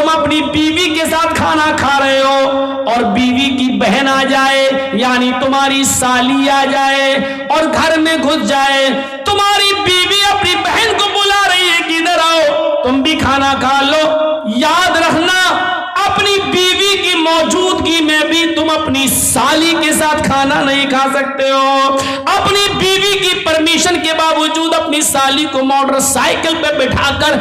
تم اپنی بیوی کے ساتھ کھانا کھا رہے ہو اور بیوی کی بہن آ جائے یعنی تمہاری سالی آ جائے اور گھر میں گھس جائے, تمہاری بیوی اپنی بہن کو بلا رہی ہے کہ ادھر آؤ تم بھی کھانا کھا لو, یاد رکھنا اپنی بیوی کی موجودگی میں بھی تم اپنی سالی کے ساتھ کھانا نہیں کھا سکتے ہو. اپنی بیوی کی پرمیشن کے باوجود اپنی سالی کو موٹر سائیکل پہ بٹھا کر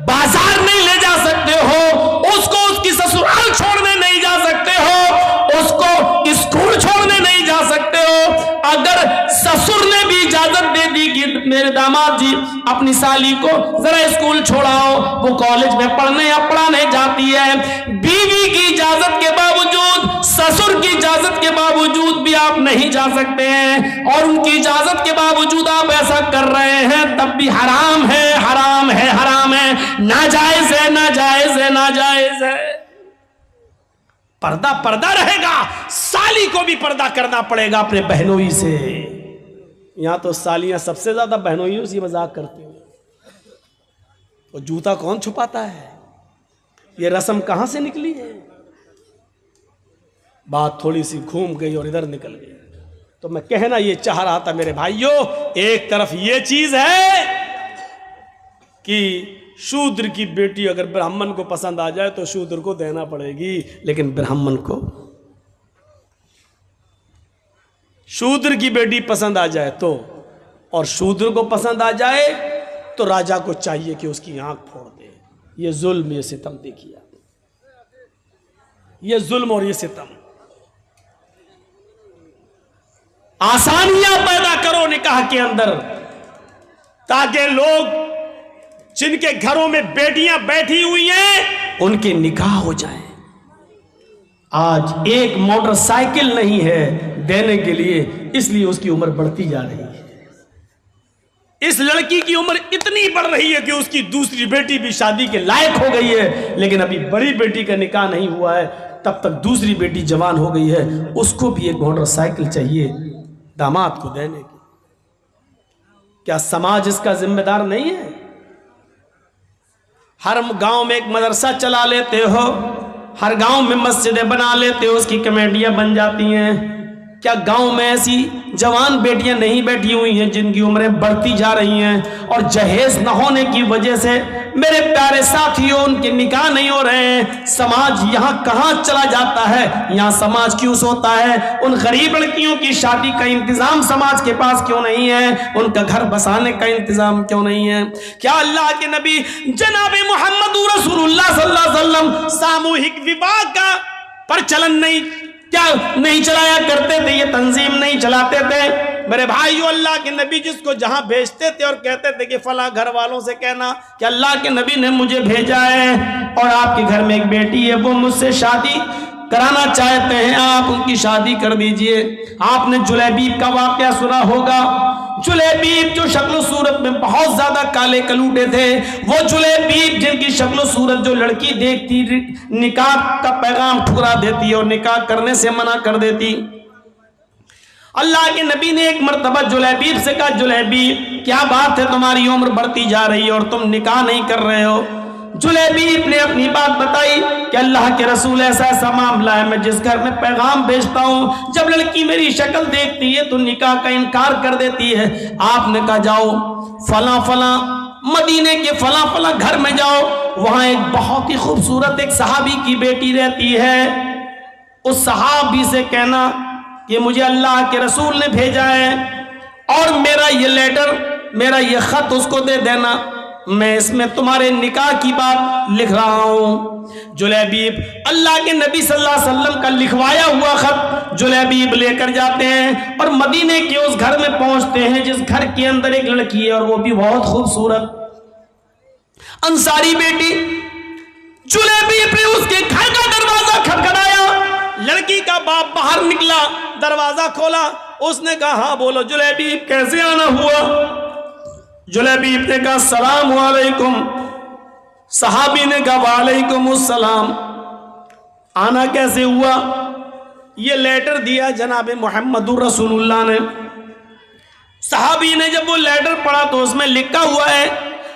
بازار نہیں لے جا سکتے ہو, اس کو اس کی سسرال چھوڑنے نہیں جا سکتے ہو, اس کو اسکول چھوڑنے نہیں جا سکتے ہو. اگر سسر نے بھی اجازت دے دی کہ میرے داماد جی اپنی سالی کو ذرا اسکول چھوڑاؤ, وہ کالج میں پڑھنے یا پڑھانے جاتی ہے, بیوی کی اجازت کے باوجود, سسر کی اجازت کے باوجود بھی آپ نہیں جا سکتے ہیں, اور ان کی اجازت کے باوجود آپ ایسا کر رہے ہیں تب بھی حرام ہے, حرام ہے, حرام ہے, ناجائز ہے, ناجائز ہے, ناجائز ہے. پردہ پردہ رہے گا, سالی کو بھی پردہ کرنا پڑے گا اپنے بہنوئی سے. یہاں تو سالیاں سب سے زیادہ بہنوئیوں سے مذاق کرتی ہیں. وہ جوتا کون چھپاتا ہے, یہ رسم کہاں سے نکلی ہے؟ بات تھوڑی سی گھوم گئی اور ادھر نکل گئی. تو میں کہنا یہ چاہ رہا تھا میرے بھائیوں, ایک طرف یہ چیز ہے کہ شودر کی بیٹی اگر برہمن کو پسند آ جائے تو شودر کو دینا پڑے گی, لیکن برہمن کو شودر کی بیٹی پسند آ جائے تو, اور شودر کو پسند آ جائے تو راجا کو چاہیے کہ اس کی آنکھ پھوڑ دے. یہ ظلم, یہ ستم دیکھیے, یہ ظلم اور یہ ستم. آسانیاں پیدا کرو نکاح کے اندر تاکہ لوگ جن کے گھروں میں بیٹیاں بیٹھی ہوئی ہیں ان کے نکاح ہو جائیں. آج ایک موٹر سائیکل نہیں ہے دینے کے لیے, اس لیے اس کی عمر بڑھتی جا رہی ہے. اس لڑکی کی عمر اتنی بڑھ رہی ہے کہ اس کی دوسری بیٹی بھی شادی کے لائق ہو گئی ہے, لیکن ابھی بڑی بیٹی کا نکاح نہیں ہوا ہے, تب تک دوسری بیٹی جوان ہو گئی ہے, اس کو بھی ایک موٹر سائیکل چاہیے داماد کو دینے کی. کیا سماج اس کا ذمہ دار نہیں ہے؟ ہر گاؤں میں ایک مدرسہ چلا لیتے ہو, ہر گاؤں میں مسجدیں بنا لیتے ہو, اس کی کمیٹیاں بن جاتی ہیں. کیا گاؤں میں ایسی جوان بیٹیاں نہیں بیٹھی ہوئی ہیں جن کی عمریں بڑھتی جا رہی ہیں, اور جہیز نہ ہونے کی وجہ سے میرے پیارے ساتھیوں ان کے نکاح نہیں ہو رہے ہیں؟ سماج یہاں کہاں چلا جاتا ہے؟ یہاں سماج کیوں سوتا ہے؟ ان غریب لڑکیوں کی شادی کا انتظام سماج کے پاس کیوں نہیں ہے؟ ان کا گھر بسانے کا انتظام کیوں نہیں ہے؟ کیا اللہ کے نبی جناب محمد رسول اللہ صلی اللہ علیہ وسلم ساموہک وواہ کا پرچلن نہیں چلایا کرتے تھے؟ یہ تنظیم نہیں چلاتے تھے؟ میرے بھائیو, اللہ کے نبی جس کو جہاں بھیجتے تھے اور کہتے تھے کہ فلاں گھر والوں سے کہنا کہ اللہ کے نبی نے مجھے بھیجا ہے اور آپ کے گھر میں ایک بیٹی ہے, وہ مجھ سے شادی کرانا چاہتے ہیں, آپ ان کی شادی کر دیجئے. آپ نے جلیبیب کا واقعہ سنا ہوگا. جلیبیب جو شکل و صورت میں بہت زیادہ کالے کلوٹے تھے, وہ جلیبیب جن کی شکل و صورت جو لڑکی دیکھتی نکاح کا پیغام ٹھکرا دیتی اور نکاح کرنے سے منع کر دیتی. اللہ کے نبی نے ایک مرتبہ جلیبیب سے کہا, جلیبیب کیا بات ہے, تمہاری عمر بڑھتی جا رہی ہے اور تم نکاح نہیں کر رہے ہو؟ جلیبیب نے اپنی بات بتائی کہ اللہ کے رسول ایسا ایسا معاملہ ہے, میں جس گھر میں پیغام بھیجتا ہوں جب لڑکی میری شکل دیکھتی ہے تو نکاح کا انکار کر دیتی ہے. آپ نے کہا جاؤ فلاں فلاں مدینے کے فلاں فلاں گھر میں جاؤ, وہاں ایک بہت ہی خوبصورت ایک صحابی کی بیٹی رہتی ہے, اس صحابی سے کہنا کہ مجھے اللہ کے رسول نے بھیجا ہے اور میرا یہ لیٹر, میرا یہ خط اس کو دے دینا, میں اس میں تمہارے نکاح کی بات لکھ رہا ہوں. جلیبیب اللہ کے نبی صلی اللہ علیہ وسلم کا لکھوایا ہوا خط جلیبیب لے کر جاتے ہیں اور مدینے کے اس گھر میں پہنچتے ہیں جس گھر کے اندر ایک لڑکی ہے اور وہ بھی بہت خوبصورت انصاری بیٹی. جلیبیب نے اس کے گھر کا دروازہ کھٹکھٹایا, لڑکی کا باپ باہر نکلا, دروازہ کھولا, اس نے کہا ہاں بولو جلیبیب کیسے آنا ہوا؟ جلیبیب نے کہا السلام علیکم. صحابی نے کہا وعلیکم السلام. آنا کیسے ہوا؟ یہ لیٹر دیا جناب محمد رسول اللہ نے. صحابی نے جب وہ لیٹر پڑھا تو اس میں لکھا ہوا ہے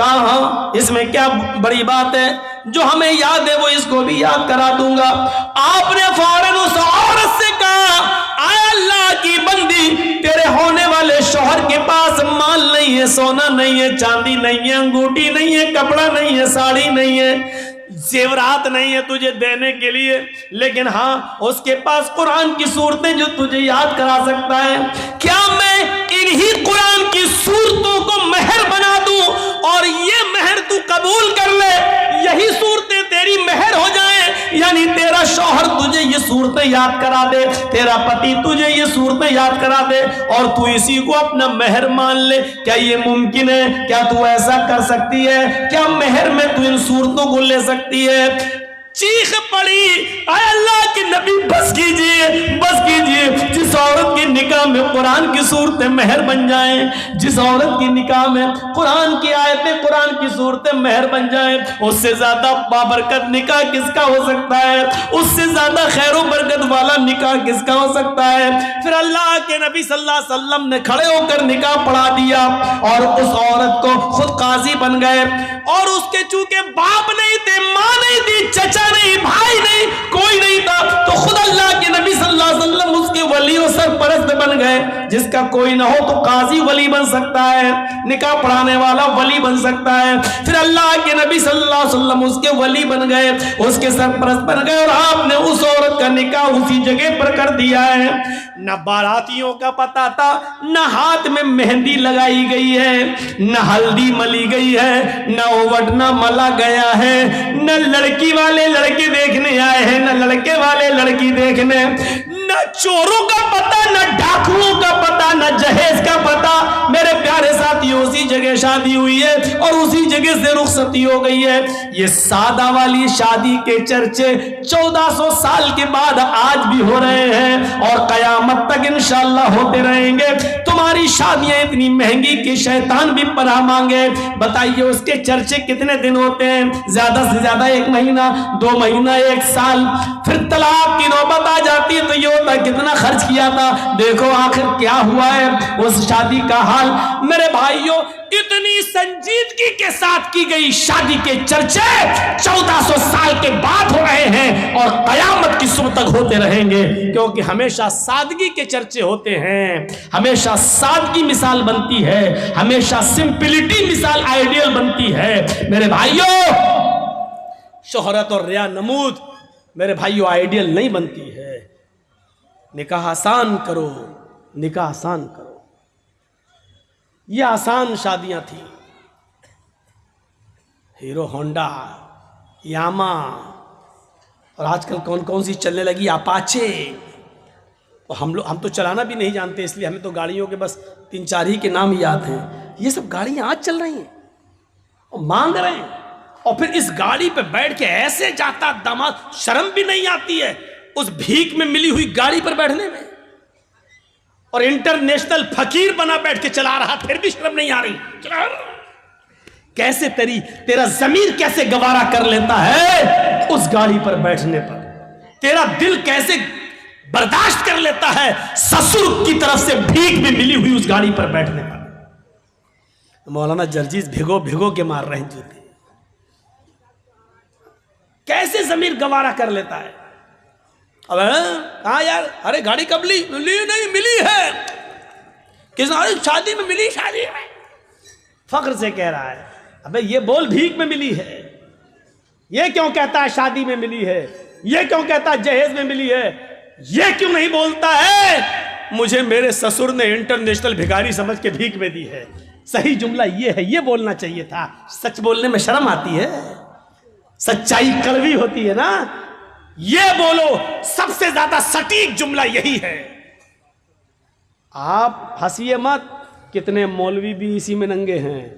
کہا ہاں اس میں کیا بڑی بات ہے، جو ہمیں یاد ہے وہ اس کو بھی یاد کرا دوں گا۔ آپ نے فوراً اس عورت سے کہا اے اللہ کی بندی، تیرے ہونے والے شوہر کے پاس مال نہیں ہے، سونا نہیں ہے، چاندی نہیں ہے، انگوٹھی نہیں ہے، کپڑا نہیں ہے، ساڑی نہیں ہے، زیورات نہیں ہے تجھے دینے کے لیے، لیکن ہاں اس کے پاس قرآن کی صورتیں جو تجھے یاد کرا سکتا ہے۔ کیا میں انہی قرآن کی صورتوں کو مہر بنا دوں اور یہ مہر تو قبول کر لے، یہی صورتیں تیری مہر ہو جائیں، یعنی تیرا شوہر تجھے یہ صورتیں یاد کرا دے، تیرا پتی تجھے یہ صورتیں یاد کرا دے اور تو اسی کو اپنا مہر مان لے، کیا یہ ممکن ہے؟ کیا تو ایسا کر سکتی ہے؟ کیا مہر میں تو ان صورتوں کو لے سکتی ہے؟ چیخ پڑی اے اللہ کے نبی بس کیجئے، بس کیجئے، جس عورت کی نکاح میں قرآن کی صورتیں مہر بن جائیں، جس عورت کی نکاح میں قرآن کی آیتیں، قرآن کی صورتیں مہر بن جائیں، اس سے زیادہ بابرکت نکاح کس کا ہو سکتا ہے؟ اس سے زیادہ خیر و برکت والا نکاح کس کا ہو سکتا ہے؟ پھر اللہ کے نبی صلی اللہ علیہ وسلم نے کھڑے ہو کر نکاح پڑھا دیا اور اس عورت کو خود قاضی بن گئے، اور اس کے چونکہ باپ نہیں تھے، ماں نہیں تھی، چچا نہیں، بھائی نہیں، کوئی نہیں تھا، تو خود اللہ کے نبی صلی اللہ علیہ وسلم اس کے ولی و سرپرست بن گئے۔ جس کا کوئی نہ ہو تو قاضی ولی بن سکتا ہے، نکاح پڑھانے والا ولی بن سکتا ہے۔ پھر اللہ کے نبی صلی اللہ علیہ وسلم اس کے ولی بن گئے، اس کے سرپرست بن گئے، اور آپ نے اس عورت کا نکاح اسی جگہ پر کر دیا ہے۔ نہ باراتیوں کا پتہ تھا، نہ ہاتھ میں مہندی لگائی گئی ہے، نہ ہلدی ملی گئی ہے، نہ اوڑنا ملا گیا ہے، نہ لڑکی والے لڑکی دیکھنے آئے ہیں، نہ لڑکے والے لڑکی دیکھنے، نہ چوروں کا پتہ، نہ ڈاکوؤں کا پتہ، نہ جہیز کا پتہ۔ میرے پیارے ساتھیوں، اسی جگہ شادی ہوئی ہے اور اسی جگہ سے رخصتی ہو گئی ہے۔ یہ سادہ والی شادی کے چرچے 1400 سال کے بعد آج بھی ہو رہے ہیں اور قیامت تک انشاءاللہ ہوتے رہیں گے۔ تمہاری شادیاں اتنی مہنگی کہ شیطان بھی پناہ مانگے۔ بتائیے اس کے چرچے کتنے دن ہوتے ہیں؟ زیادہ سے زیادہ 1 مہینہ، 2 مہینہ، 1 سال۔ پھر طلاق کی نوبت آ جاتی ہے تو یہ ہوتا ہے کتنا خرچ کیا تھا، دیکھو آخر کیا ہوا ہے اس شادی کا حال۔ میرے بھائیوں، اتنی سنجیدگی کے ساتھ کی گئی شادی کے چرچے 1400 سال کے بعد ہو رہے ہیں اور قیامت کی صبح تک ہوتے رہیں گے، کیونکہ ہمیشہ سادگی کے چرچے ہوتے ہیں، ہمیشہ سادگی مثال بنتی ہے، ہمیشہ سمپلٹی مثال آئیڈیل بنتی ہے۔ میرے بھائیوں، شہرت اور ریا نمود میرے بھائیوں آئیڈیل نہیں بنتی ہے۔ نکاح آسان کرو، نکاح آسان کرو۔ یہ آسان شادیاں تھیں، ہیرو ہونڈا، یاما، اور آج کل کون کون سی چلنے لگی، اپاچے۔ ہم تو چلانا بھی نہیں جانتے، اس لیے ہمیں تو گاڑیوں کے بس 3-4 ہی کے نام یاد ہیں۔ یہ سب گاڑیاں آج چل رہی ہیں اور مانگ رہے ہیں، اور پھر اس گاڑی پہ بیٹھ کے ایسے جاتا داماد، شرم بھی نہیں آتی ہے اس بھیک میں ملی ہوئی گاڑی پر بیٹھنے میں، اور انٹرنیشنل فقیر بنا بیٹھ کے چلا رہا، پھر بھی شرم نہیں آ رہی۔ کیسے تیرا ضمیر کیسے گوارا کر لیتا ہے اس گاڑی پر بیٹھنے پر؟ تیرا دل کیسے برداشت کر لیتا ہے سسر کی طرف سے بھیک میں ملی ہوئی اس گاڑی پر بیٹھنے پر؟ مولانا جرجیز بھگو بھگو کے مار رہے ہیں جوتے۔ کیسے ضمیر گوارا کر لیتا ہے؟ اب کہاں یار، ارے گاڑی کب لی نہیں ملی ہے، کس شادی میں ملی، شادی میں فخر سے کہہ رہا ہے۔ ابے یہ بول بھیک میں ملی ہے، یہ کیوں کہتا ہے شادی میں ملی ہے، یہ کیوں کہتا ہے جہیز میں ملی ہے، یہ کیوں نہیں بولتا ہے مجھے میرے سسر نے انٹرنیشنل بھکاری سمجھ کے بھیک میں دی ہے؟ صحیح جملہ یہ ہے، یہ بولنا چاہیے تھا۔ سچ بولنے میں شرم آتی ہے، سچائی کڑوی ہوتی ہے نا۔ یہ بولو، سب سے زیادہ سٹیک جملہ یہی ہے۔ آپ ہنسیے مت، کتنے مولوی بھی اسی میں ننگے ہیں،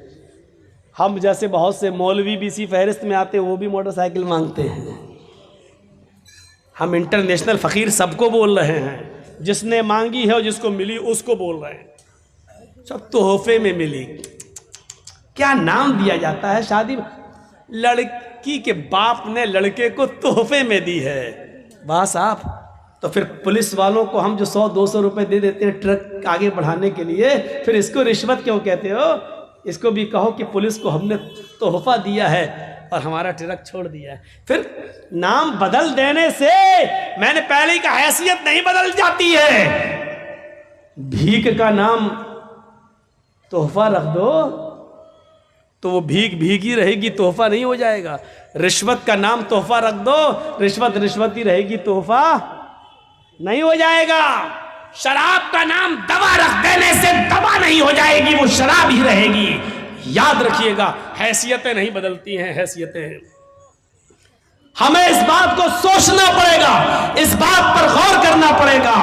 ہم جیسے بہت سے مولوی بھی اسی فہرست میں آتے، وہ بھی موٹر سائیکل مانگتے ہیں۔ ہم انٹرنیشنل فقیر سب کو بول رہے ہیں، جس نے مانگی ہے اور جس کو ملی اس کو بول رہے ہیں، سب تحفے میں ملی۔ کیا نام دیا جاتا ہے شادی میں؟ لڑکی کے باپ نے لڑکے کو تحفے میں دی ہے، بس آپ تو پھر پولیس والوں کو ہم جو 100-200 روپے دے دیتے ہیں ٹرک آگے بڑھانے کے لیے، پھر اس کو رشوت کیوں کہتے ہو؟ اس کو بھی کہو کہ پولیس کو ہم نے تحفہ دیا ہے اور ہمارا ٹرک چھوڑ دیا ہے. پھر نام بدل دینے سے میں نے پہلے کا حیثیت نہیں بدل جاتی ہے. بھیک کا نام تحفہ رکھ دو تو وہ بھیک بھیک ہی رہے گی, تحفہ نہیں ہو جائے گا. رشوت کا نام تحفہ رکھ دو, رشوت رشوت ہی رہے گی, تحفہ نہیں ہو جائے گا. شراب کا نام دوا رکھ دینے سے دوا نہیں ہو جائے گی, وہ شراب ہی رہے گی. یاد رکھیے گا, حیثیتیں نہیں بدلتی ہیں, حیثیتیں. ہمیں اس بات کو سوچنا پڑے گا, اس بات پر غور کرنا پڑے گا.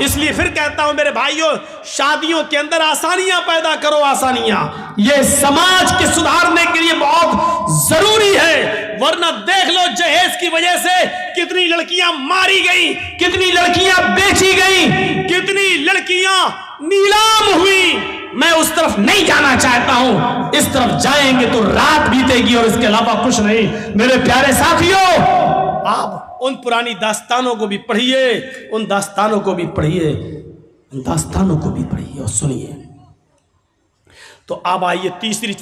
اس لیے پھر کہتا ہوں میرے بھائیوں, شادیوں کے اندر آسانیاں پیدا کرو, آسانیاں. یہ سماج کے سدھارنے کے لیے بہت ضروری ہے. ورنہ دیکھ لو جہیز کی وجہ سے کتنی لڑکیاں ماری گئیں, کتنی لڑکیاں بیچی گئیں, کتنی لڑکیاں نیلام ہوئی. میں اس طرف نہیں جانا چاہتا ہوں, اس طرف جائیں گے تو رات بیتے گی اور اس کے علاوہ کچھ نہیں. میرے پیارے ساتھیوں, آپ ان پرانی داستانوں کو بھی پڑھیے, ان داستانوں کو بھی پڑھیے, ان داستانوں کو بھی پڑھیے اور سنیے. تو اب آئیے تیسری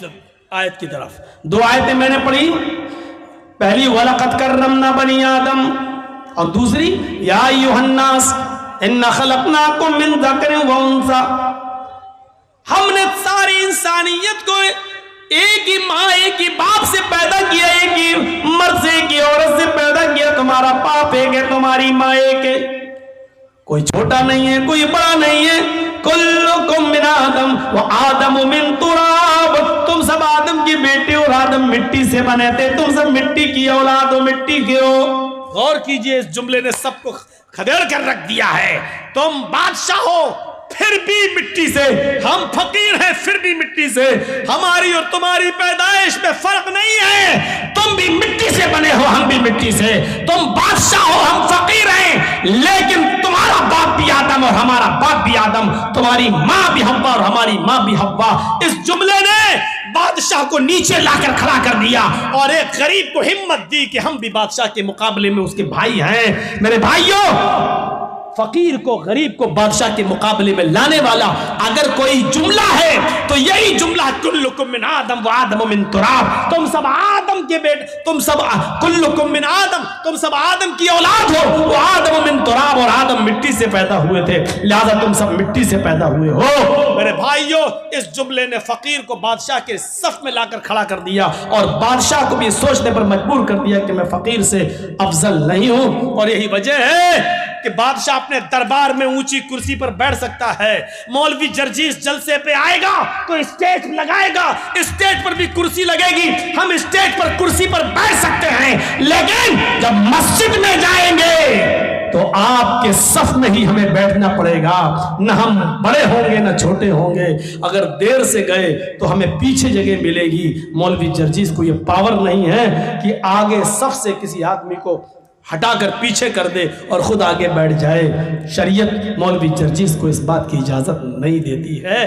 آیت کی طرف. 2 آیتیں میں نے پڑھی, پہلی وَلَقَدْ كَرَّمْنَا بَنِي آدَمَ, اور دوسری یا ایھا الناس اِنَّا خَلَقْنَاكُم مِّن ذَكَرٍ وَأُنثىٰ. ہم نے ساری انسانیت کو ایک ہی ماں ایک ہی باپ سے پیدا کیا, ایک ہی مرد سے ایک ہی عورت سے پیدا کیا. تمہارا باپ ایک ہے, تمہاری ماں ایک ہے, کوئی چھوٹا نہیں ہے, کوئی بڑا نہیں ہے. کلکم من آدم وآدم من تراب, تم سب آدم کی بیٹے اور آدم مٹی سے بنے تھے, تم سب مٹی کی اولاد ہو, مٹی کے ہو. غور کیجئے, اس جملے نے سب کو کھدیڑ کر رکھ دیا ہے. تم بادشاہ ہو پھر بھی مٹی سے, ہم فقیر ہیں پھر بھی مٹی سے. ہماری اور تمہاری پیدائش میں فرق نہیں ہے, تم بھی مٹی سے بنے ہو, ہم بھی مٹی سے. تم بادشاہ ہو, ہم فقیر ہیں, لیکن تمہارا باپ بھی آدم اور ہمارا باپ بھی آدم, تمہاری ماں بھی حوا اور ہماری ماں بھی حوا. اس جملے نے بادشاہ کو نیچے لا کر کھڑا کر دیا اور ایک غریب کو ہمت دی کہ ہم بھی بادشاہ کے مقابلے میں اس کے بھائی ہیں. میرے بھائیوں, فقیر کو, غریب کو بادشاہ کے مقابلے میں لانے والا اگر کوئی جملہ ہے تو یہی جملہ, کلکم من آدم و آدم من تراب. تم سب آدم کے بیٹے, تم سب کلکم من آدم, تم سب آدم کی اولاد ہو, وہ آدم من تراب, اور آدم مٹی سے پیدا ہوئے تھے, لہذا تم سب مٹی سے پیدا ہوئے ہو. میرے بھائیوں, اس جملے نے فقیر کو بادشاہ کے صف میں لا کر کھڑا کر دیا اور بادشاہ کو بھی سوچنے پر مجبور کر دیا کہ میں فقیر سے افضل نہیں ہوں. اور یہی وجہ ہے کہ بادشاہ اپنے دربار میں اونچی کرسی پر بیٹھ سکتا ہے. مولوی جرجیس جلسے پہ آئے گا تو اسٹیج لگائے گا, اسٹیج پر بھی کرسی لگے گی, ہم اسٹیج پر کرسی پر بیٹھ سکتے ہیں, لیکن جب مسجد میں جائیں گے تو آپ کے صف میں ہی ہمیں بیٹھنا پڑے گا. نہ ہم بڑے ہوں گے نہ چھوٹے ہوں گے, اگر دیر سے گئے تو ہمیں پیچھے جگہ ملے گی. مولوی جرجیس کو یہ پاور نہیں ہے کہ آگے صف سے کسی آدمی کو ہٹا کر پیچھے کر دے اور خود آگے بیٹھ جائے. شریعت مولوی جرجیس کو اس بات کی اجازت نہیں دیتی ہے.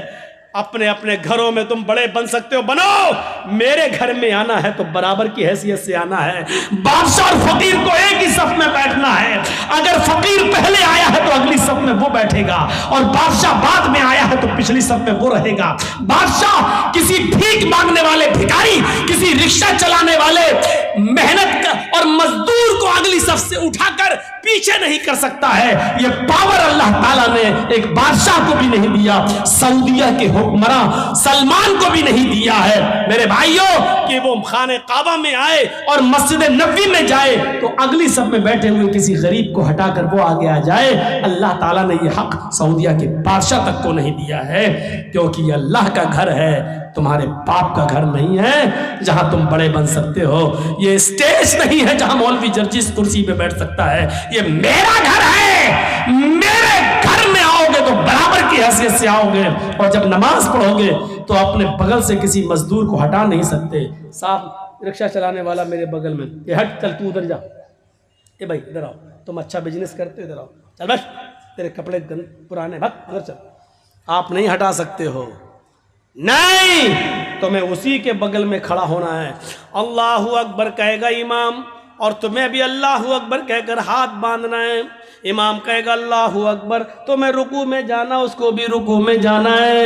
اپنے اپنے گھروں میں تم بڑے بن سکتے ہو, بنو, میرے گھر میں آنا ہے تو برابر کی حیثیت سے آنا ہے. بادشاہ اور فقیر کو ایک ہی صف میں بیٹھنا ہے. اگر فقیر پہلے آیا ہے تو اگلی صف میں وہ بیٹھے گا, اور بادشاہ بعد میں آیا ہے تو پچھلی صف میں وہ رہے گا. بادشاہ کسی بھیک مانگنے والے بھکاری, کسی رکشہ چلانے والے محنت اور مزدور کو اگلی صف سے اٹھا کر پیچھے نہیں کر سکتا ہے. یہ پاور اللہ تعالیٰ نے ایک بادشاہ کو بھی نہیں دیا, سعودیہ کے حکمراں سلمان کو بھی نہیں دیا ہے. میرے بھائیوں, کہ وہ خانہ کعبہ میں آئے اور مسجد نبوی میں جائے تو اگلی صف میں بیٹھے ہوئے کسی غریب کو ہٹا کر وہ آگے آ جائے. اللہ تعالیٰ نے یہ حق سعودیہ کے بادشاہ تک کو نہیں دیا ہے, کیونکہ یہ اللہ کا گھر ہے, تمہارے باپ کا گھر نہیں ہے جہاں تم بڑے بن سکتے ہو. یہ اسٹیج نہیں ہے جہاں مولوی جرجیس کرسی پہ بیٹھ سکتا ہے. یہ میرا گھر ہے, میرے گھر میں آؤ گے تو برابر کی حیثیت سے آؤ گے, اور جب نماز پڑھو گے تو اپنے بغل سے کسی مزدور کو ہٹا نہیں سکتے. صاحب رکشہ چلانے والا میرے بغل میں, یہ ہٹ, چل تو ادھر جا, اے بھائی ادھر آؤ, تم اچھا بزنس کرتے, ادھر آؤ, چل بس, تیرے کپڑے پرانے, بھگ ادھر چل. آپ نہیں ہٹا سکتے ہو, نہیں, تمہیں اسی کے بغل میں کھڑا ہونا ہے. اللہ اکبر کہے گا امام, اور تمہیں بھی اللہ اکبر کہہ کر ہاتھ باندھنا ہے. امام کہے گا اللہ اکبر, تمہیں رکوع میں جانا, اس کو بھی رکوع میں جانا ہے.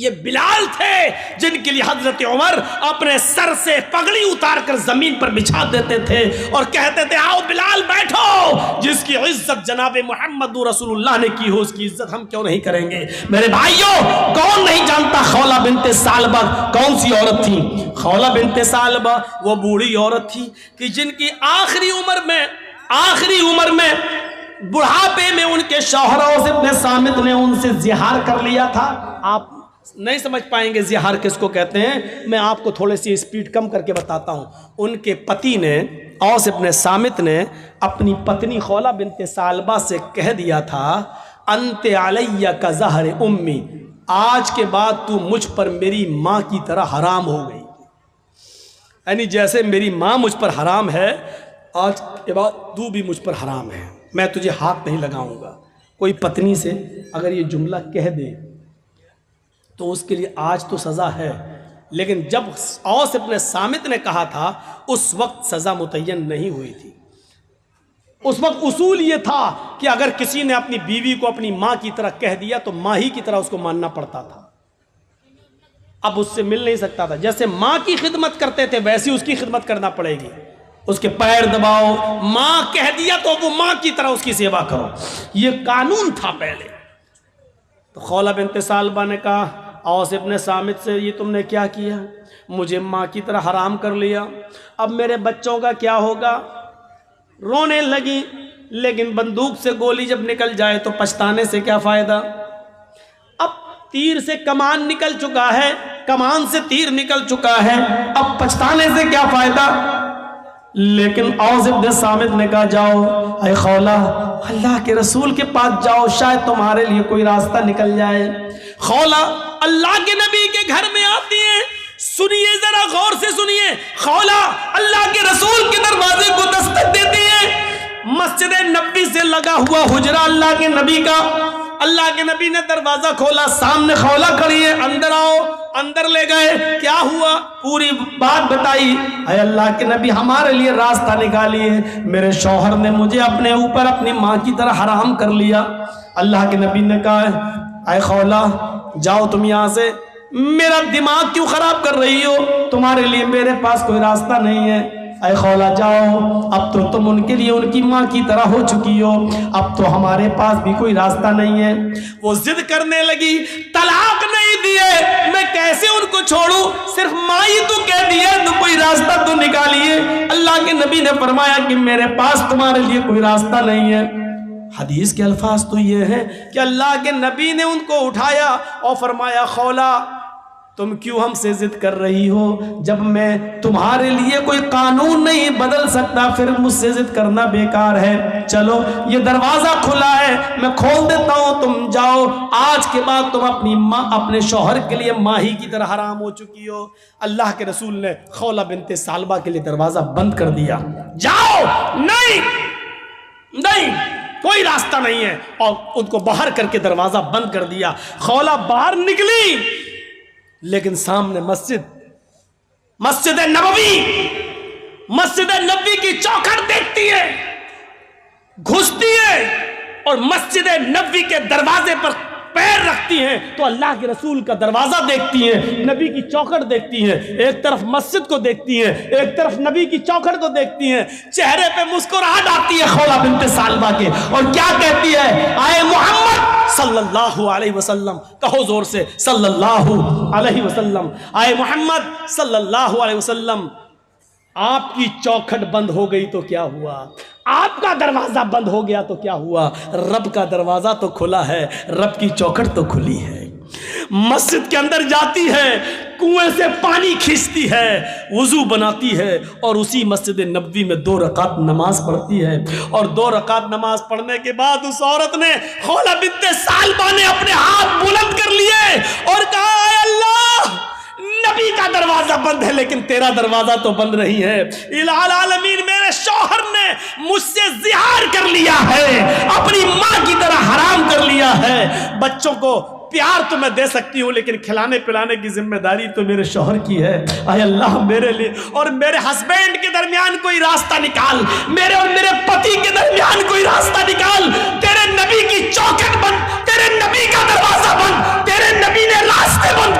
یہ بلال تھے جن کے لیے حضرت عمر اپنے سر سے پگڑی اتار کر زمین پر بچھا دیتے تھے اور کہتے تھے آؤ بلال بیٹھو، جس کی عزت جناب محمد رسول اللہ نے کی ہو اس کی عزت ہم کیوں نہیں کریں گے؟ میرے بھائیوں، کون نہیں جانتا خولہ بنت ثعلبہ کون سی عورت تھی؟ خولہ بنت ثعلبہ وہ بوڑھی عورت تھی کہ جن کی آخری عمر میں بڑھاپے میں ان کے شوہر اوس ابن صامت نے ان سے زہار کر لیا تھا۔ آپ نہیں سمجھ پائیں گے زہار کس کو کہتے ہیں، میں آپ کو تھوڑے سی سپیڈ کم کر کے بتاتا ہوں۔ ان کے پتی نے، اوس ابن صامت نے اپنی پتنی خولہ بنت ثعلبہ سے کہہ دیا تھا انت علیہ کا ظہر امی، آج کے بعد تو مجھ پر میری ماں کی طرح حرام ہو گئی، یعنی جیسے میری ماں مجھ پر حرام ہے آج کے بعد تو بھی مجھ پر حرام ہے، میں تجھے ہاتھ نہیں لگاؤں گا۔ کوئی پتنی سے اگر یہ جملہ کہہ دے تو اس کے لیے آج تو سزا ہے، لیکن جب اوس ابن صامت نے کہا تھا اس وقت سزا متعین نہیں ہوئی تھی۔ اس وقت اصول یہ تھا کہ اگر کسی نے اپنی بیوی کو اپنی ماں کی طرح کہہ دیا تو ماں ہی کی طرح اس کو ماننا پڑتا تھا، اب اس سے مل نہیں سکتا تھا۔ جیسے ماں کی خدمت کرتے تھے ویسی اس کی خدمت کرنا پڑے گی، اس کے پیر دباؤ، ماں کہہ دیا تو وہ ماں کی طرح اس کی سیوا کرو، یہ قانون تھا پہلے۔ تو خولہ بنت ثعلبہ نے کہا اوس ابن صامت سے یہ تم نے کیا کیا؟ مجھے ماں کی طرح حرام کر لیا، اب میرے بچوں کا کیا ہوگا؟ رونے لگی، لیکن بندوق سے گولی جب نکل جائے تو پچھتانے سے کیا فائدہ؟ اب تیر سے کمان نکل چکا ہے، کمان سے تیر نکل چکا ہے، اب پچھتانے سے کیا فائدہ؟ لیکن اوس ابن صامت نے کہا جاؤ اے خولہ اللہ کے رسول کے پاس جاؤ، شاید تمہارے لیے کوئی راستہ نکل جائے۔ خولہ اللہ کے نبی کے گھر میں آتی ہیں، سنیے ذرا غور سے سنیے، خولہ اللہ کے رسول کے دروازے کو دستک دیتی ہیں، مسجد نبی سے لگا ہوا حجرہ اللہ کے نبی کا، اللہ کے نبی نے دروازہ کھولا، سامنے خولہ کھڑی ہے، اندر آؤ، اندر لے گئے، کیا ہوا پوری بات بتائی، اے اللہ کے نبی ہمارے لیے راستہ نکالیے، میرے شوہر نے مجھے اپنے اوپر اپنی ماں کی طرح حرام کر لیا۔ اللہ کے نبی نے کہا اے خولہ جاؤ تم یہاں سے، میرا دماغ کیوں خراب کر رہی ہو، تمہارے لیے میرے پاس کوئی راستہ نہیں ہے، اے خولہ جاؤ، اب تو تم ان کے لیے ان کی ماں کی طرح ہو چکی ہو، اب تو ہمارے پاس بھی کوئی راستہ نہیں ہے۔ وہ ضد کرنے لگی، طلاق نہیں دیے میں کیسے ان کو چھوڑوں، صرف ماں ہی تو کہہ دیا تو کوئی راستہ تو نکالیے۔ اللہ کے نبی نے فرمایا کہ میرے پاس تمہارے لیے کوئی راستہ نہیں ہے۔ حدیث کے الفاظ تو یہ ہیں کہ اللہ کے نبی نے ان کو اٹھایا اور فرمایا خولہ تم کیوں ہم سے ضد کر رہی ہو، جب میں تمہارے لیے کوئی قانون نہیں بدل سکتا پھر مجھ سے ضد کرنا بیکار ہے، چلو یہ دروازہ کھلا ہے میں کھول دیتا ہوں، تم جاؤ، آج کے بعد تم اپنی ماں اپنے شوہر کے لیے ماں ہی کی طرح حرام ہو چکی ہو۔ اللہ کے رسول نے خولہ بنت ثعلبہ کے لیے دروازہ بند کر دیا، جاؤ، نہیں کوئی راستہ نہیں ہے، اور ان کو باہر کر کے دروازہ بند کر دیا۔ خولہ باہر نکلی لیکن سامنے مسجد نبوی کی چوکھٹ دیکھتی ہے، گھستی ہے اور مسجد نبوی کے دروازے پر پیر رکھتی ہیں تو اللہ کے رسول کا دروازہ دیکھتی ہیں، نبی کی چوکھٹ دیکھتی ہیں، ایک طرف مسجد کو دیکھتی ہیں، ایک طرف نبی کی چوکھٹ کو دیکھتی ہیں، چہرے پہ مسکراہٹ آتی ہے خولہ بنت ثعلبہ کے، اور کیا کہتی ہے، آئے محمد صلی اللہ علیہ وسلم، کہو زور سے صلی اللہ علیہ وسلم، آئے محمد صلی اللہ علیہ وسلم، آپ کی چوکھٹ بند ہو گئی تو کیا ہوا، آپ کا دروازہ بند ہو گیا تو کیا ہوا، رب کا دروازہ تو کھلا ہے، رب کی چوکھٹ تو کھلی ہے۔ مسجد کے اندر جاتی ہے، کنویں سے پانی کھینچتی ہے، وضو بناتی ہے اور اسی مسجد نبوی میں 2 رکعت نماز پڑھتی ہے، اور 2 رکعت نماز پڑھنے کے بعد اس عورت نے خولہ بنت ثعلبہ نے اپنے ہاتھ بلند کر لیے اور کہا اے اللہ نبی کا دروازہ بند ہے لیکن تیرا دروازہ تو بند نہیں ہے، الہ العالمین میرے شوہر نے مجھ سے زہار کر لیا ہے، اپنی ماں کی طرح حرام کر لیا ہے، بچوں کو پیار تو میں دے سکتی ہوں لیکن کھلانے پلانے کی ذمہ داری تو میرے شوہر کی ہے، اے اللہ میرے لیے اور میرے ہسبینڈ کے درمیان کوئی راستہ نکال، میرے اور میرے پتی کے درمیان کوئی راستہ نکال، تیرے نبی کی چوکھٹ بند، تیرے نبی کا دروازہ بند، تیرے نبی نے راستے بند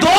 2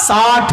60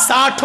60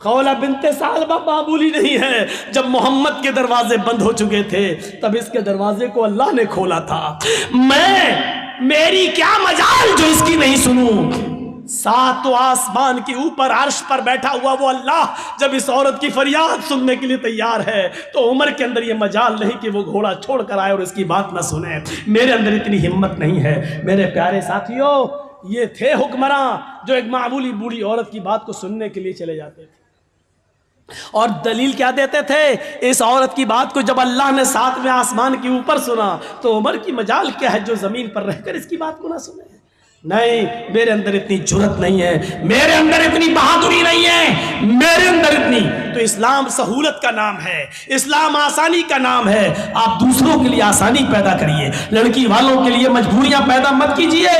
خولہ بنت ثعلبہ معمولی نہیں ہے. جب محمد کے دروازے بند ہو چکے تھے تب اس کے دروازے کو اللہ نے کھولا تھا. میری کیا مجال جو اس کی نہیں سنوں. ساتوں آسمان کے اوپر عرش پر بیٹھا ہوا وہ اللہ جب اس عورت کی فریاد سننے کے لیے تیار ہے تو عمر کے اندر یہ مجال نہیں کہ وہ گھوڑا چھوڑ کر آئے اور اس کی بات نہ سنے. میرے اندر اتنی ہمت نہیں ہے. میرے پیارے ساتھیوں، یہ تھے حکمراں جو ایک معمولی بوڑھی عورت کی بات کو سننے کے لیے چلے جاتے تھے، اور دلیل کیا دیتے تھے؟ اس عورت کی بات کو جب اللہ نے ساتویں آسمان کے اوپر سنا تو عمر کی مجال کیا ہے جو زمین پر رہ کر اس کی بات کو نہ سنے. نہیں، میرے اندر اتنی جرت نہیں ہے، میرے اندر اتنی بہادری نہیں ہے، میرے اندر اتنی. تو اسلام سہولت کا نام ہے، اسلام آسانی کا نام ہے. آپ دوسروں کے لیے آسانی پیدا کریے، لڑکی والوں کے لیے مجبوریاں پیدا مت کیجیے.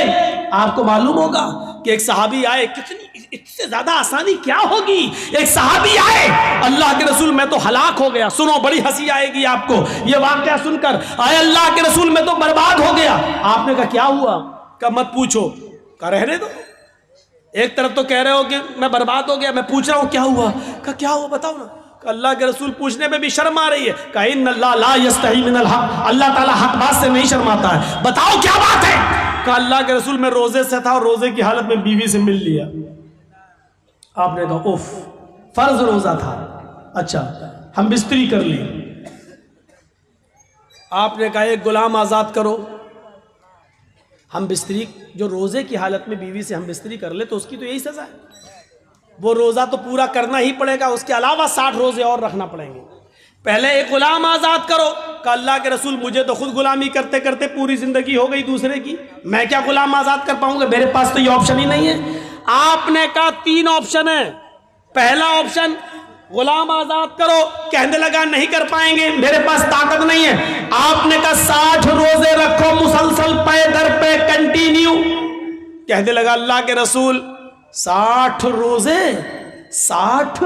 آپ کو معلوم ہوگا کہ ایک صحابی آئے، کتنی اس سے زیادہ آسانی کیا ہوگی. ایک صحابی آئے، اللہ کے رسول میں تو ہلاک ہو گیا. سنو، بڑی ہنسی آئے گی آپ کو یہ واقعہ سن کر. آئے اللہ کے رسول میں تو برباد ہو گیا. آپ نے کہا کیا ہوا؟ کہ مت پوچھو. کہ رہنے دو. ایک طرف تو کہہ رہے ہو کہ میں برباد ہو گیا، میں پوچھ رہا ہوں کیا ہوا. کہ کیا ہوا بتاؤ نا. کہ اللہ کے رسول پوچھنے میں بھی شرم آ رہی ہے. کہ ان اللہ لا یستحی من الحق، اللہ تعالیٰ حق بات سے نہیں شرماتا ہے. بتاؤ کیا بات ہے. کہ اللہ کے رسول میں روزے سے تھا اور روزے کی حالت میں بیوی سے مل لیا. آپ نے کہا اوف، فرض روزہ تھا. اچھا، ہم بستری کر لی. آپ نے کہا ایک غلام آزاد کرو. ہم بستری، جو روزے کی حالت میں بیوی سے ہم بستری کر لے تو اس کی تو یہی سزا ہے. وہ روزہ تو پورا کرنا ہی پڑے گا، اس کے علاوہ 60 روزے اور رکھنا پڑیں گے. پہلے ایک غلام آزاد کرو. کہ اللہ کے رسول مجھے تو خود غلامی کرتے کرتے پوری زندگی ہو گئی دوسرے کی، میں کیا غلام آزاد کر پاؤں گا؟ میرے پاس تو یہ آپشن ہی نہیں ہے. آپ نے کہا 3 آپشن ہیں. پہلا آپشن غلام آزاد کرو. کہنے لگا نہیں کر پائیں گے، میرے پاس طاقت نہیں ہے. آپ نے کہا 60 روزے رکھو مسلسل پے در پہ کنٹینیو. کہنے لگا اللہ کے رسول 60 روزے، 60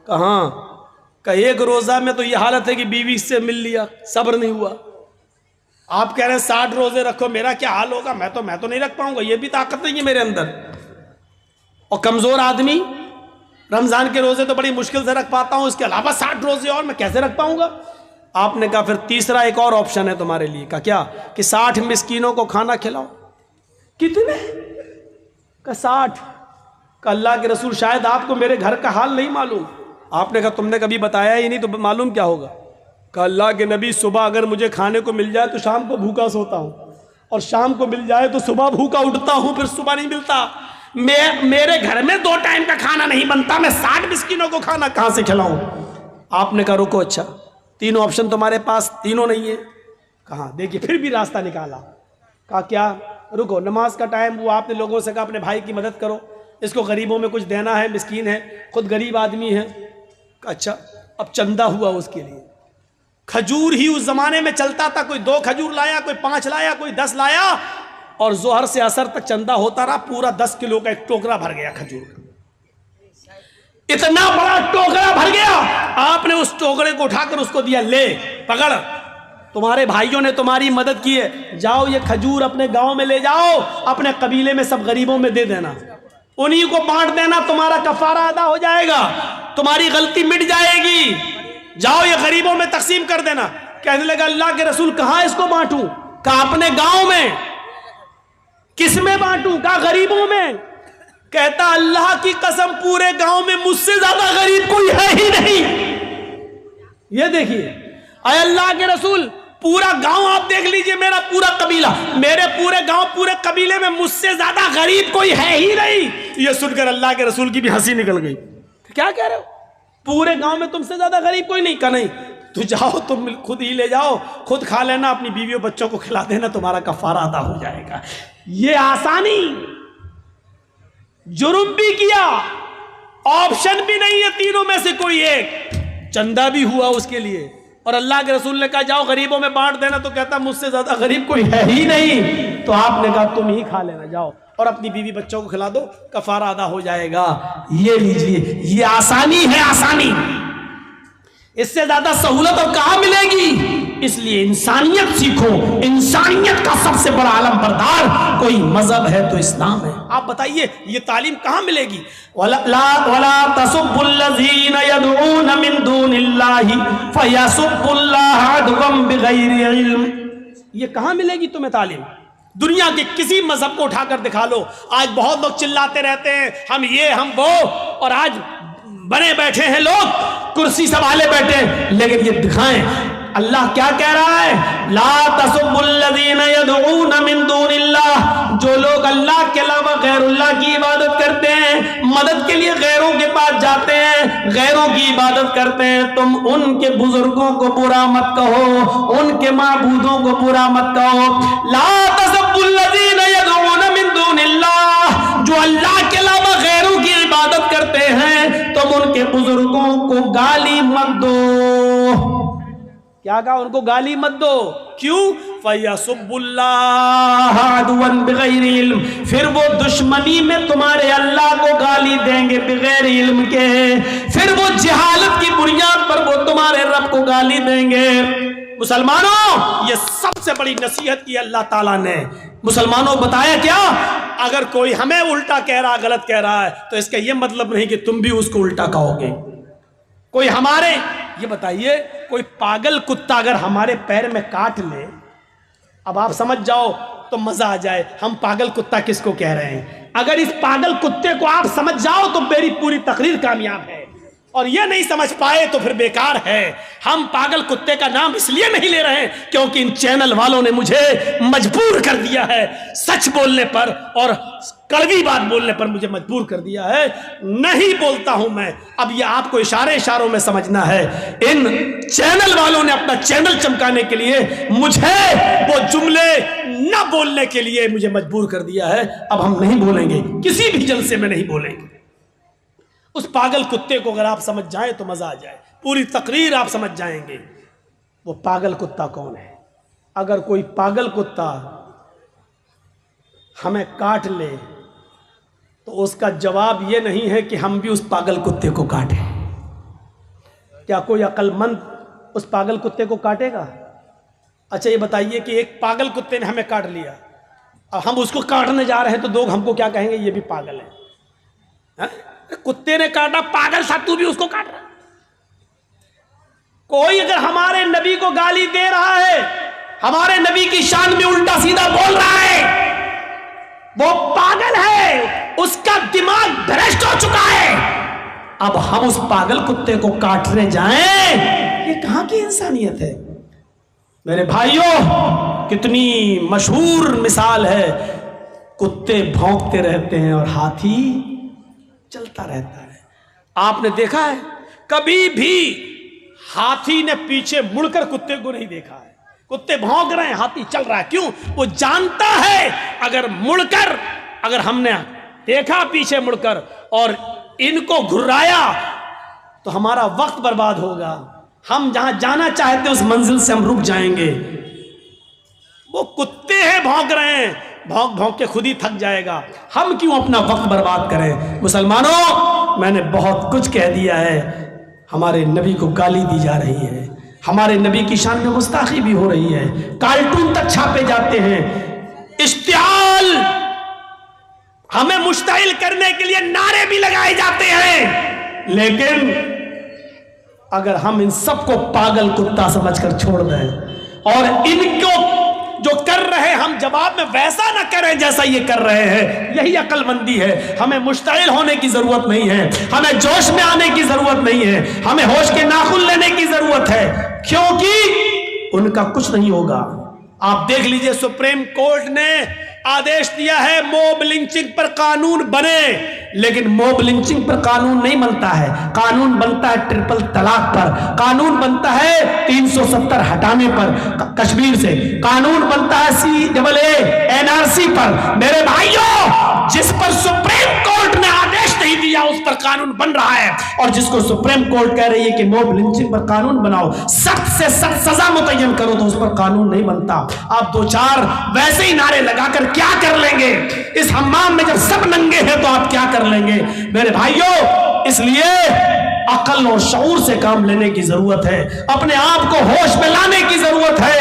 کہاں؟ کہ ایک روزہ میں تو یہ حالت ہے کہ بیوی سے مل لیا، صبر نہیں ہوا. آپ کہہ رہے ہیں 60 روزے رکھو، میرا کیا حال ہوگا؟ میں تو نہیں رکھ پاؤں گا، یہ بھی طاقت نہیں ہے میرے اندر. اور کمزور آدمی رمضان کے روزے تو بڑی مشکل سے رکھ پاتا ہوں، اس کے علاوہ 60 روزے اور میں کیسے رکھ پاؤں گا؟ آپ نے کہا پھر تیسرا ایک اور آپشن ہے تمہارے لیے. کا کیا؟ کہ 60 مسکینوں کو کھانا کھلاؤ. کتنے؟ کہ 60. کہ اللہ کے رسول شاید آپ کو میرے گھر کا حال نہیں معلوم. آپ نے کہا تم نے کبھی بتایا ہی نہیں تو معلوم کیا ہوگا. کہ اللہ کے نبی صبح اگر مجھے کھانے کو مل جائے تو شام کو بھوکا سوتا ہوں، اور شام کو مل جائے تو صبح بھوکا اٹھتا ہوں، پھر صبح نہیں ملتا. میرے گھر میں 2 ٹائم کا کھانا نہیں بنتا، میں 60 مسکینوں کو کھانا کہاں سے کھلاؤں؟ آپ نے کہا رکو، اچھا 3 آپشن تمہارے پاس، تینوں نہیں ہے. کہاں؟ دیکھیے پھر بھی راستہ نکالا. کہا کیا؟ رکو، نماز کا ٹائم ہوا، آپ نے لوگوں سے کہا اپنے بھائی کی مدد کرو، اس کو غریبوں میں کچھ دینا ہے، مسکین ہے، خود غریب آدمی ہے. اچھا، اب چندہ ہوا اس کے لیے. کھجور ہی اس زمانے میں چلتا تھا، کوئی 2 کھجور لایا، کوئی 5 لایا، کوئی 10 لایا، اور ظہر سے عصر تک چندہ ہوتا رہا. پورا 10 کلو کا ایک ٹوکرا بھر گیا کھجور کا. اتنا بڑا ٹوکرا بھر گیا. آپ نے اس ٹوکرے کو اٹھا کر اس کو دیا، لے پکڑ، تمہارے بھائیوں نے تمہاری مدد کی ہے، جاؤ یہ کھجور اپنے گاؤں میں لے جاؤ، اپنے قبیلے میں سب غریبوں میں دے دینا، انہی کو بانٹ دینا، تمہارا کفارہ ادا ہو جائے گا، تمہاری غلطی مٹ جائے گی، جاؤ یہ غریبوں میں تقسیم کر دینا. کہنے لگا اللہ کے رسول کہاں اس کو بانٹوں؟ کہا اپنے گاؤں میں. کس میں بانٹوں؟ کہا غریبوں میں. کہتا اللہ کی قسم پورے گاؤں میں مجھ سے زیادہ غریب کوئی ہے ہی نہیں. یہ دیکھیے اے اللہ کے رسول، پورا گاؤں آپ دیکھ لیجئے، میرا پورا قبیلہ، میرے پورے گاؤں پورے قبیلے میں مجھ سے زیادہ غریب کوئی ہے ہی نہیں. یہ سن کر اللہ کے رسول کی بھی ہنسی نکل گئی. کیا کہہ رہے ہو؟ پورے گاؤں میں تم سے زیادہ غریب کوئی نہیں؟ کہا نہیں. تو جاؤ، تم خود ہی لے جاؤ، خود کھا لینا، اپنی بیویوں بچوں کو کھلا دینا، تمہارا کفارہ ادا ہو جائے گا. یہ آسانی. جرم بھی کیا، آپشن بھی نہیں ہے تینوں میں سے کوئی ایک، چندہ بھی ہوا اس کے لیے، اور اللہ کے رسول نے کہا جاؤ غریبوں میں بانٹ دینا، تو کہتا مجھ سے زیادہ غریب کوئی ہے ہی نہیں. تو آپ نے کہا تم ہی کھا لینا، جاؤ اور اپنی بیوی بچوں کو کھلا دو، کفارہ ادا ہو جائے گا. یہ لیجئے، یہ آسانی ہے، آسانی. اس سے زیادہ سہولت اور کہاں ملے گی؟ اس لیے انسانیت سیکھو. انسانیت کا سب سے بڑا علم بردار کوئی مذہب ہے تو اسلام ہے. آپ بتائیے یہ تعلیم کہاں ملے گی؟ وَلَا تَسُبُّوا الَّذِينَ يَدْعُونَ مِن دُونِ اللَّهِ فَيَسُبُّوا اللَّهَ عَدْوًا بِغَيْرِ عِلْمٍ. یہ کہاں ملے گی تمہیں تعلیم؟ دنیا کے کسی مذہب کو اٹھا کر دکھا لو. آج بہت لوگ چلاتے رہتے ہیں ہم یہ ہم وہ، اور آج بنے بیٹھے ہیں لوگ کرسی سنبھالے بیٹھے، لیکن یہ دکھائیں اللہ کیا کہہ رہا ہے؟ لا تسبوا الذین یدعون من دون اللہ. جو لوگ اللہ کے علاوہ غیر اللہ کی عبادت کرتے ہیں، مدد کے لیے غیروں کے پاس جاتے ہیں، غیروں کی عبادت کرتے ہیں، تم ان کے بزرگوں کو برا مت کہو، ان کے معبودوں کو برا مت کہو. لا تسبوا الذین یدعون من دون اللہ. جو اللہ کے علاوہ غیروں کی عبادت کرتے ہیں تم ان کے بزرگوں کو گالی مت دو. کیا کہا؟ ان کو گالی مت دو. کیوں؟ فَيَسُبُّ اللَّهَ عَدْوًا بِغَيْرِ عِلْمٍ. پھر وہ دشمنی میں تمہارے اللہ کو گالی دیں گے بغیر علم کے. پھر وہ جہالت کی بنیاد پر وہ تمہارے رب کو گالی دیں گے. مسلمانوں، یہ سب سے بڑی نصیحت کی اللہ تعالیٰ نے. مسلمانوں بتایا کیا؟ اگر کوئی ہمیں الٹا کہہ رہا، غلط کہہ رہا ہے، تو اس کا یہ مطلب نہیں کہ تم بھی اس کو الٹا کہو گے. کوئی ہمارے، یہ بتائیے کوئی پاگل کتا اگر ہمارے پیر میں کاٹ لے، اب آپ سمجھ جاؤ تو مزہ آ جائے ہم پاگل کتا کس کو کہہ رہے ہیں. اگر اس پاگل کتے کو آپ سمجھ جاؤ تو میری پوری تقریر کامیاب ہے، اور یہ نہیں سمجھ پائے تو پھر بیکار ہے. ہم پاگل کتے کا نام اس لیے نہیں لے رہے ہیں کیونکہ ان چینل والوں نے مجھے مجبور کر دیا ہے سچ بولنے پر، اور کڑوی بات بولنے پر مجھے مجبور کر دیا ہے. نہیں بولتا ہوں میں. اب یہ آپ کو اشاروں میں سمجھنا ہے. ان چینل والوں نے اپنا چینل چمکانے کے لیے مجھے وہ جملے نہ بولنے کے لیے مجھے مجبور کر دیا ہے. اب ہم نہیں بولیں گے، کسی بھی جلسے میں نہیں بولیں گے. اس پاگل کتے کو اگر آپ سمجھ جائیں تو مزہ آ جائے، پوری تقریر آپ سمجھ جائیں گے. وہ پاگل کتا کون ہے؟ اگر کوئی پاگل کتا ہمیں کاٹ لے تو اس کا جواب یہ نہیں ہے کہ ہم بھی اس پاگل کتے کو کاٹیں. کیا کوئی عقل مند اس پاگل کتے کو کاٹے گا؟ اچھا یہ بتائیے کہ ایک پاگل کتے نے ہمیں کاٹ لیا، اب ہم اس کو کاٹنے جا رہے ہیں تو لوگ ہم کو کیا کہیں گے؟ یہ بھی پاگل ہے. کتے نے کاٹا، پاگل سا تو بھی اس کو کاٹ رہا. کوئی اگر ہمارے نبی کو گالی دے رہا ہے، ہمارے نبی کی شان میں الٹا سیدھا بول رہا ہے، وہ پاگل ہے، اس کا دماغ بھرشٹ ہو چکا ہے. اب ہم اس پاگل کتے کو کاٹنے جائیں، یہ کہاں کی انسانیت ہے؟ میرے بھائیوں، کتنی مشہور مثال ہے. کتے بھونکتے رہتے ہیں اور ہاتھی چلتا رہتا ہے. آپ نے دیکھا ہے کبھی بھی ہاتھی نے پیچھے مڑ کر کتے کو نہیں دیکھا ہے. کتے بھونک رہے ہیں، ہاتھی چل رہا ہے. کیوں؟ وہ جانتا ہے اگر مڑ کر، اگر ہم نے دیکھا پیچھے مڑ کر اور ان کو گھرایا تو ہمارا وقت برباد ہوگا. ہم جہاں جانا چاہتے اس منزل سے ہم رک جائیں گے. وہ کتے ہیں بھونک رہے ہیں، بھونک بھونک کے خود ہی تھک جائے گا. ہم کیوں اپنا وقت برباد کریں؟ مسلمانوں، میں نے بہت کچھ کہہ دیا ہے. ہمارے نبی کو گالی دی جا رہی ہے، ہمارے نبی کی شان میں گستاخی بھی ہو رہی ہے، کارٹون تک چھاپے جاتے ہیں، اشتعال، ہمیں مشتعل کرنے کے لیے نعرے بھی لگائے جاتے ہیں. لیکن اگر ہم ان سب کو پاگل کتا سمجھ کر چھوڑ دیں اور ان کو جو کر رہے ہم جواب میں ویسا نہ کریں جیسا یہ کر رہے ہیں، یہی عقل مندی ہے. ہمیں مشتعل ہونے کی ضرورت نہیں ہے، ہمیں جوش میں آنے کی ضرورت نہیں ہے، ہمیں ہوش کے ناخن لینے کی ضرورت ہے، کیونکہ ان کا کچھ نہیں ہوگا. آپ دیکھ لیجئے سپریم کورٹ نے آدیش دیا ہے موب لنچنگ پر قانون بنے، لیکن موب لنچنگ پر قانون نہیں بنتا ہے. قانون بنتا ہے ٹرپل طلاق پر، قانون بنتا ہے 370 ہٹانے پر کشمیر سے، قانون بنتا ہے CAA NRC پر. میرے بھائیوں، جس پر سپریم کورٹ نے آدیش نہیں دیا اس پر قانون بن رہا ہے، اور جس کو سپریم کورٹ کہہ رہی ہے کہ موب لنچنگ پر قانون بناؤ، سخت سے سخت سزا متعین کرو، تو اس پر قانون نہیں بنتا. آپ دو چار ویسے ہی نعرے لگا کر کیا کر لیں گے؟ اس حمام میں جب سب ننگے ہیں تو آپ کیا کر لیں گے؟ میرے بھائیوں، اس لیے عقل اور شعور سے کام لینے کی ضرورت ہے، اپنے آپ کو ہوش میں لانے کی ضرورت ہے.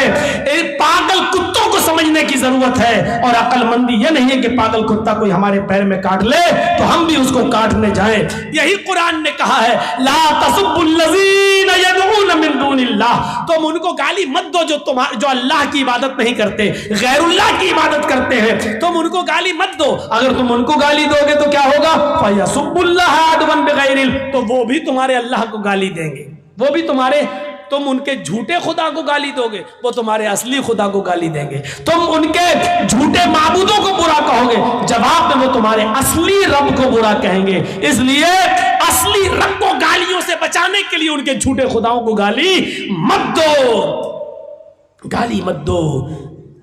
پاگل کتوں کو سمجھنے کی ضرورت ہے، اور عقل مندی یہ نہیں ہے کہ پاگل کتا کوئی ہمارے پیر میں کاٹ لے تو ہم بھی اس کو کاٹنے جائیں۔ یہی قرآن نے کہا ہے لا تسبوا الذین یدعون من دون اللہ، تم ان کو گالی مت دو جو اللہ کی عبادت نہیں کرتے، غیر اللہ کی عبادت کرتے ہیں، تم ان کو گالی مت دو۔ اگر تم ان کو گالی دو گے تو کیا ہوگا؟ فَيَسُبُّ اللَّهَ عَدْوًا بِغَيْرِ الْعِلْمِ، تو وہ بھی تمہارے اللہ کو گالی دیں گے، وہ بھی تم ان کے جھوٹے خدا کو گالی دو گے، وہ تمہارے اصلی خدا کو گالی دیں گے، تم ان کے جھوٹے معبودوں کو برا کہو گے، جواب میں وہ تمہارے اصلی رب کو برا کہیں گے۔ اس لیے اصلی رب کو گالیوں سے بچانے کے لیے ان کے جھوٹے خداؤں کو گالی مت دو، گالی مت دو۔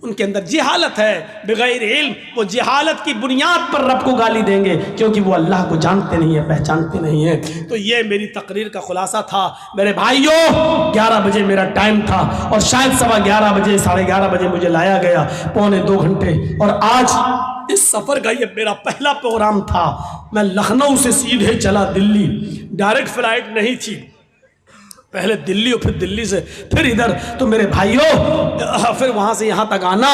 ان کے اندر جہالت ہے بغیر علم، وہ جہالت کی بنیاد پر رب کو گالی دیں گے کیونکہ وہ اللہ کو جانتے نہیں ہیں، پہچانتے نہیں ہیں۔ تو یہ میری تقریر کا خلاصہ تھا میرے بھائیوں۔ 11 بجے میرا ٹائم تھا اور شاید 11:15 بجے 11:30 بجے مجھے لایا گیا، پونے 2 گھنٹے، اور آج اس سفر کا یہ میرا پہلا پروگرام تھا۔ میں لکھنؤ سے سیدھے چلا دلی، ڈائریکٹ فلائٹ نہیں تھی، پہلے دلی اور پھر دلی سے پھر ادھر۔ تو میرے بھائیوں پھر وہاں سے یہاں تک آنا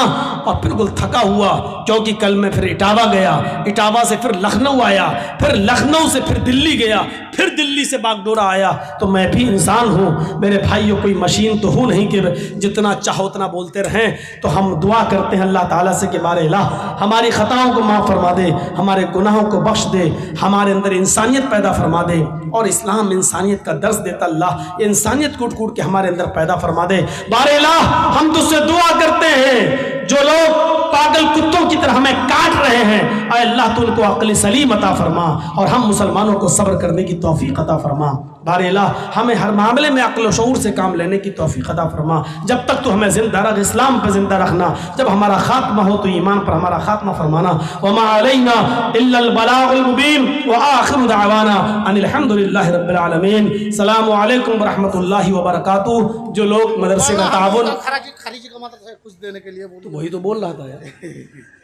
اور بالکل تھکا ہوا، کیونکہ کل میں پھر اٹاوا گیا، اٹاوا سے پھر لکھنؤ آیا، پھر لکھنؤ سے پھر دلی گیا، پھر دلی سے باگڈورا آیا۔ تو میں بھی انسان ہوں میرے بھائیوں، کوئی مشین تو ہوں نہیں کہ جتنا چاہو اتنا بولتے رہیں۔ تو ہم دعا کرتے ہیں اللہ تعالیٰ سے کہ بار الہ ہماری خطاؤں کو معاف فرما دے، ہمارے گناہوں کو بخش دے، ہمارے اندر انسانیت پیدا فرما دے، اور اسلام انسانیت کا درس دیتا اللہ انسانیت کوٹ کوٹ کے ہمارے اندر پیدا فرما دے۔ بار الہ ہم تجھ سے دعا کرتے ہیں جو لوگ پاگل کتوں کی طرح ہمیں کاٹ رہے ہیں، اے اللہ تو ان کو عقل سلیم عطا فرما، اور ہم مسلمانوں کو صبر کرنے کی توفیق عطا فرما۔ بار الہ ہمیں ہر معاملے میں عقل و شعور سے کام لینے کی توفیق عطا فرما۔ جب تک تو ہمیں زندہ رکھ، اسلام پہ زندہ رکھنا، جب ہمارا خاتمہ ہو تو ایمان پر ہمارا خاتمہ فرمانا۔ وما علینا الا البلاغ المبین، وآخر دعوانا ان الحمد للہ رب العالمین۔ السلام علیکم ورحمۃ اللہ وبرکاتہ۔ جو لوگ مدرسے کا تعاون خریجی کا مطلب ہے کچھ دینے کے لیے، تو وہی تو بول رہا تھا یار۔